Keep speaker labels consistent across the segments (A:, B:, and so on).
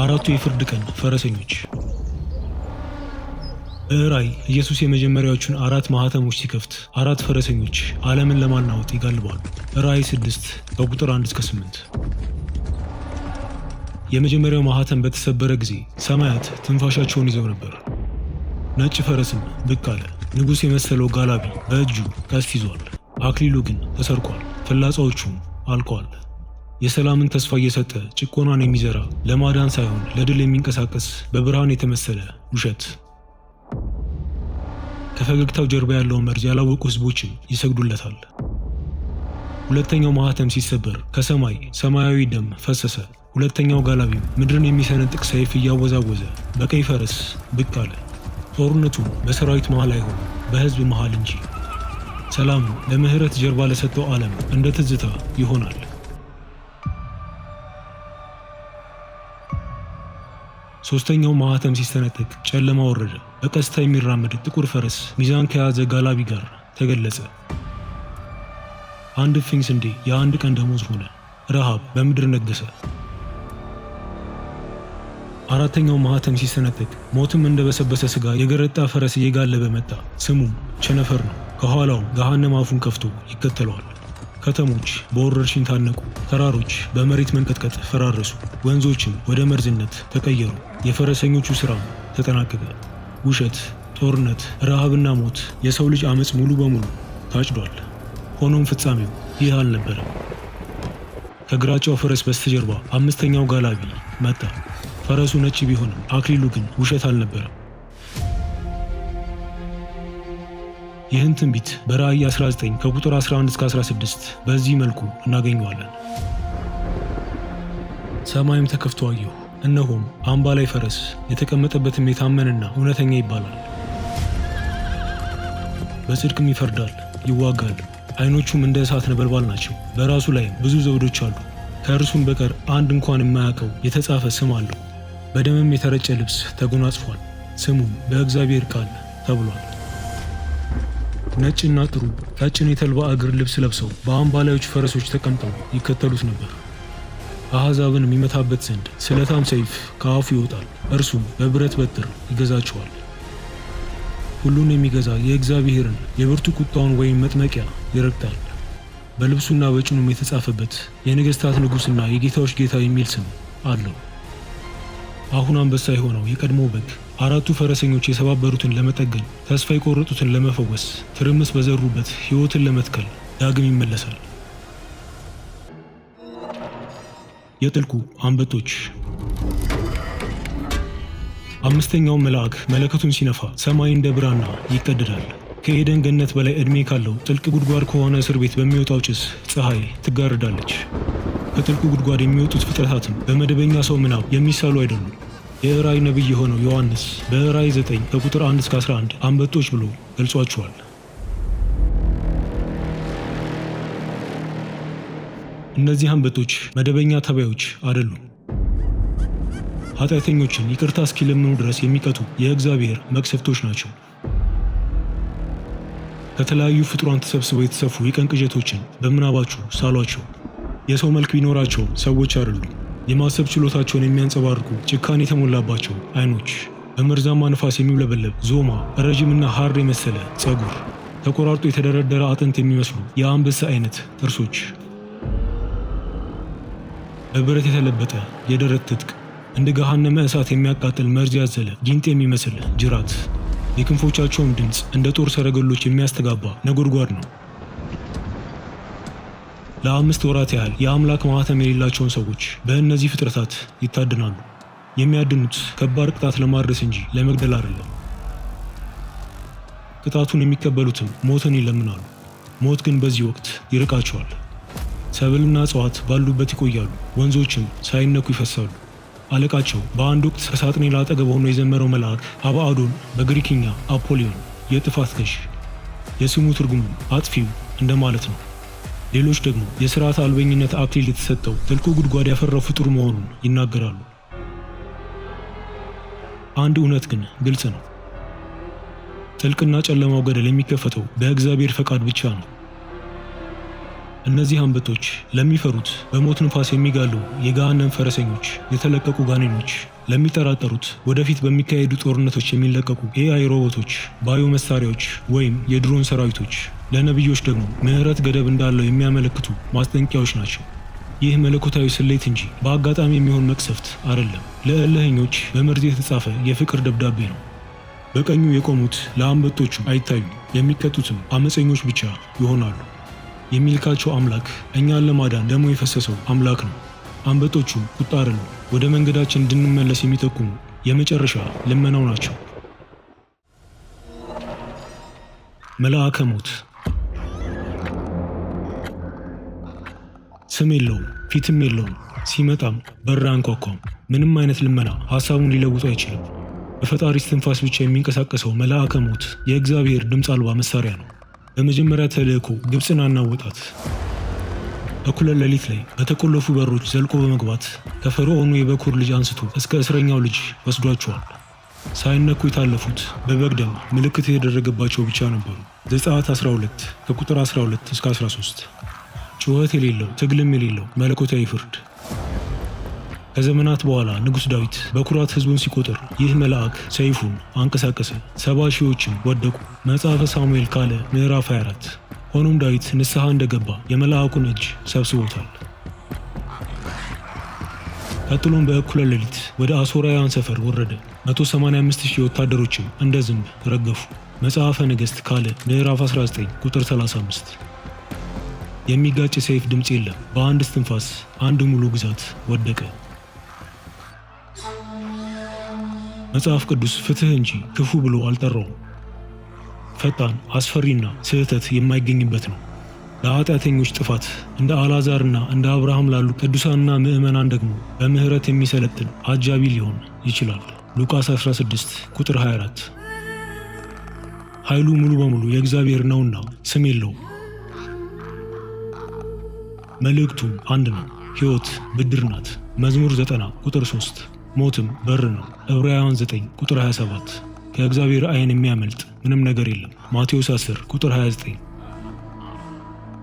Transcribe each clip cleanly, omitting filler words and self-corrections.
A: አራቱ የፍርድ ቀን ፈረሰኞች። በራእይ ኢየሱስ የመጀመሪያዎቹን 4 ማህተሞች ሲከፍት 4 ፈረሰኞች ዓለምን ለማናወጥ ይጋልባሉ። ራእይ 6 ከቁጥር 1 እስከ 8። የመጀመሪያው ማህተም በተሰበረ ጊዜ ሰማያት ትንፋሻቸውን ይዘው ነበር። ነጭ ፈረስም ብቅ አለ። ንጉሥ የመሰለው ጋላቢ በእጁ ቀስት ይዟል። አክሊሉ ግን ተሰርቋል፣ ፍላጻዎቹም አልቀዋል። የሰላምን ተስፋ እየሰጠ ጭቆናን የሚዘራ ለማዳን ሳይሆን ለድል የሚንቀሳቀስ በብርሃን የተመሰለ ውሸት። ከፈገግታው ጀርባ ያለውን መርዝ ያላወቁ ሕዝቦችም ይሰግዱለታል። ሁለተኛው ማህተም ሲሰበር ከሰማይ ሰማያዊ ደም ፈሰሰ። ሁለተኛው ጋላቢም ምድርን የሚሰነጥቅ ሰይፍ እያወዛወዘ በቀይ ፈረስ ብቅ አለ። ጦርነቱ በሰራዊት መሃል አይሆን በሕዝብ መሃል እንጂ። ሰላም ለምህረት ጀርባ ለሰጠው ዓለም እንደ ትዝታ ይሆናል። ሶስተኛው ማህተም ሲሰነጠቅ ጨለማ ወረደ። በቀስታ የሚራመድ ጥቁር ፈረስ ሚዛን ከያዘ ጋላቢ ጋር ተገለጸ። አንድ እፍኝ ስንዴ የአንድ ቀን ደሞዝ ሆነ። ረሃብ በምድር ነገሰ። አራተኛው ማህተም ሲሰነጠቅ ሞትም እንደበሰበሰ ስጋ የገረጣ ፈረስ እየጋለበ መጣ። ስሙም ቸነፈር ነው። ከኋላው ገሃነም አፉን ከፍቶ ይከተለዋል። ከተሞች በወረርሽኝ ታነቁ። ተራሮች በመሬት መንቀጥቀጥ ፈራረሱ። ወንዞችም ወደ መርዝነት ተቀየሩ። የፈረሰኞቹ ሥራ ተጠናቀቀ። ውሸት፣ ጦርነት፣ ረሃብና ሞት፣ የሰው ልጅ አመፅ ሙሉ በሙሉ ታጭዷል። ሆኖም ፍጻሜው ይህ አልነበረም። ከግራጫው ፈረስ በስተጀርባ አምስተኛው ጋላቢ መጣ። ፈረሱ ነጭ ቢሆንም አክሊሉ ግን ውሸት አልነበረም። ይህን ትንቢት በራእይ 19 ከቁጥር 11 እስከ 16 በዚህ መልኩ እናገኘዋለን። ሰማይም ተከፍቶ አየሁ፣ እነሆም አምባ ላይ ፈረስ፣ የተቀመጠበትም የታመነና እውነተኛ ይባላል። በጽድቅም ይፈርዳል፣ ይዋጋል። ዓይኖቹም እንደ እሳት ነበልባል ናቸው። በራሱ ላይም ብዙ ዘውዶች አሉ። ከእርሱም በቀር አንድ እንኳን የማያውቀው የተጻፈ ስም አለው። በደምም የተረጨ ልብስ ተጎናጽፏል። ስሙም በእግዚአብሔር ቃል ተብሏል። ነጭና ጥሩ ቀጭን የተልባ እግር ልብስ ለብሰው በአምባላዮች ፈረሶች ተቀምጠው ይከተሉት ነበር። አሕዛብን የሚመታበት ዘንድ ስለታም ሰይፍ ከአፉ ይወጣል። እርሱም በብረት በትር ይገዛቸዋል። ሁሉን የሚገዛ የእግዚአብሔርን የብርቱ ቁጣውን ወይም መጥመቂያ ይረግጣል። በልብሱና በጭኑም የተጻፈበት የነገሥታት ንጉሥና የጌታዎች ጌታ የሚል ስም አለው። አሁን አንበሳ የሆነው የቀድሞ በግ 4ቱ ፈረሰኞች የሰባበሩትን ለመጠገን፣ ተስፋ የቆረጡትን ለመፈወስ፣ ትርምስ በዘሩበት ሕይወትን ለመትከል ዳግም ይመለሳል። የጥልቁ አንበጦች። አምስተኛው መልአክ መለከቱን ሲነፋ ሰማይ እንደ ብራና ይቀደዳል። ከኤደን ገነት በላይ ዕድሜ ካለው ጥልቅ ጉድጓድ ከሆነ እስር ቤት በሚወጣው ጭስ ፀሐይ ትጋርዳለች። ከጥልቁ ጉድጓድ የሚወጡት ፍጥረታትም በመደበኛ ሰው ምናብ የሚሳሉ አይደሉም። የራእይ ነቢይ የሆነው ዮሐንስ በራእይ 9 ከቁጥር 1 እስከ 11 አንበጦች ብሎ ገልጿቸዋል። እነዚህ አንበጦች መደበኛ ተባዮች አይደሉም። ኃጢአተኞችን ይቅርታ እስኪለምኑ ድረስ የሚቀጡ የእግዚአብሔር መቅሰፍቶች ናቸው። ከተለያዩ ፍጡራን ተሰብስበው የተሰፉ የቀን ቅዠቶችን በምናባችሁ ሳሏቸው። የሰው መልክ ቢኖራቸው ሰዎች አይደሉም። የማሰብ ችሎታቸውን የሚያንጸባርቁ ጭካኔ የተሞላባቸው አይኖች፣ በመርዛማ ንፋስ የሚውለበለብ ዞማ፣ ረዥምና ሐር የመሰለ ጸጉር፣ ተቆራርጦ የተደረደረ አጥንት የሚመስሉ የአንበሳ አይነት ጥርሶች፣ በብረት የተለበጠ የደረት ትጥቅ፣ እንደ ገሃነመ እሳት የሚያቃጥል መርዝ ያዘለ ጊንጥ የሚመስል ጅራት፣ የክንፎቻቸውን ድምፅ እንደ ጦር ሰረገሎች የሚያስተጋባ ነጎድጓድ ነው። ለ5 ወራት ያህል የአምላክ ማህተም የሌላቸውን ሰዎች በእነዚህ ፍጥረታት ይታደናሉ። የሚያድኑት ከባድ ቅጣት ለማድረስ እንጂ ለመግደል አይደለም። ቅጣቱን የሚቀበሉትም ሞትን ይለምናሉ። ሞት ግን በዚህ ወቅት ይርቃቸዋል። ሰብልና እጽዋት ባሉበት ይቆያሉ። ወንዞችም ሳይነኩ ይፈሳሉ። አለቃቸው በአንድ ወቅት ከሳጥኔል አጠገብ ሆኖ የዘመረው መልአክ አባአዶን በግሪክኛ አፖሊዮን የጥፋት ገዥ፣ የስሙ ትርጉሙ አጥፊው እንደማለት ነው። ሌሎች ደግሞ የሥርዓት አልበኝነት አክሊል የተሰጠው ጥልቁ ጉድጓድ ያፈራው ፍጡር መሆኑን ይናገራሉ። አንድ እውነት ግን ግልጽ ነው። ጥልቅና ጨለማው ገደል የሚከፈተው በእግዚአብሔር ፈቃድ ብቻ ነው። እነዚህ አንበጦች ለሚፈሩት በሞት ንፋስ የሚጋሉ የገሃነም ፈረሰኞች፣ የተለቀቁ ጋኔኖች፣ ለሚጠራጠሩት ወደፊት በሚካሄዱ ጦርነቶች የሚለቀቁ ኤአይ ሮቦቶች፣ ባዮ መሳሪያዎች ወይም የድሮን ሰራዊቶች፣ ለነቢዮች ደግሞ ምህረት ገደብ እንዳለው የሚያመለክቱ ማስጠንቀቂያዎች ናቸው። ይህ መለኮታዊ ስሌት እንጂ በአጋጣሚ የሚሆን መቅሰፍት አይደለም። ለእልህኞች በመርዝ የተጻፈ የፍቅር ደብዳቤ ነው። በቀኙ የቆሙት ለአንበጦቹ አይታዩ፣ የሚቀጡትም አመፀኞች ብቻ ይሆናሉ። የሚልካቸው አምላክ እኛን ለማዳን ደሙ የፈሰሰው አምላክ ነው። አንበጦቹ ቁጣ አይደሉም፣ ወደ መንገዳችን እንድንመለስ የሚጠቁሙ የመጨረሻ ልመናው ናቸው። መልአከ ሞት ስም የለውም፣ ፊትም የለውም። ሲመጣም በር አንኳኳም። ምንም አይነት ልመና ሐሳቡን ሊለውጡ አይችልም። በፈጣሪ እስትንፋስ ብቻ የሚንቀሳቀሰው መልአከ ሞት የእግዚአብሔር ድምፅ አልባ መሳሪያ ነው። በመጀመሪያ ተልእኮ ግብፅን አናወጣት። እኩለ ሌሊት ላይ በተቆለፉ በሮች ዘልቆ በመግባት ከፈርዖኑ የበኩር ልጅ አንስቶ እስከ እስረኛው ልጅ ወስዷቸዋል። ሳይነኩ የታለፉት በበግ ደም ምልክት የተደረገባቸው ብቻ ነበሩ። ዘጸአት 12 ከቁጥር 12 እስከ 13። ጩኸት የሌለው ትግልም የሌለው መለኮታዊ ፍርድ። ከዘመናት በኋላ ንጉሥ ዳዊት በኩራት ሕዝቡን ሲቆጥር ይህ መልአክ ሰይፉን አንቀሳቀሰ፣ 70 ሺዎችም ወደቁ። መጽሐፈ ሳሙኤል ካለ ምዕራፍ 24። ሆኖም ዳዊት ንስሐ እንደገባ የመልአኩን እጅ ሰብስቦታል። ቀጥሎም በእኩለ ሌሊት ወደ አሦራውያን ሰፈር ወረደ። 185,000 ወታደሮችም እንደ ዝንብ ረገፉ። መጽሐፈ ነገሥት ካለ ምዕራፍ 19 ቁጥር 35። የሚጋጭ ሰይፍ ድምፅ የለም። በአንድ እስትንፋስ አንድ ሙሉ ግዛት ወደቀ። መጽሐፍ ቅዱስ ፍትህ እንጂ ክፉ ብሎ አልጠራውም። ፈጣን፣ አስፈሪና ስህተት የማይገኝበት ነው። ለኃጢአተኞች ጥፋት እንደ አልዓዛርና እንደ አብርሃም ላሉ ቅዱሳንና ምዕመናን ደግሞ በምህረት የሚሰለጥን አጃቢ ሊሆን ይችላል። ሉቃስ 16 ቁጥር 24። ኃይሉ ሙሉ በሙሉ የእግዚአብሔር ነውና ስም የለውም። መልእክቱም አንድ ነው። ሕይወት ብድር ናት። መዝሙር 90 ቁጥር 3። ሞትም በር ነው። ዕብራውያን 9 ቁጥር 27። ከእግዚአብሔር ዓይን የሚያመልጥ ምንም ነገር የለም። ማቴዎስ 10 ቁጥር 29።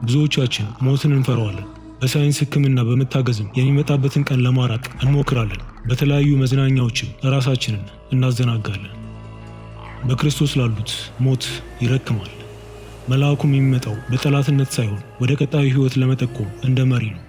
A: ብዙዎቻችን ሞትን እንፈራዋለን። በሳይንስ ሕክምና በመታገዝም የሚመጣበትን ቀን ለማራቅ እንሞክራለን። በተለያዩ መዝናኛዎችም ራሳችንን እናዘናጋለን። በክርስቶስ ላሉት ሞት ይረክማል። መልአኩም የሚመጣው በጠላትነት ሳይሆን ወደ ቀጣዩ ሕይወት ለመጠቆም እንደ መሪ ነው።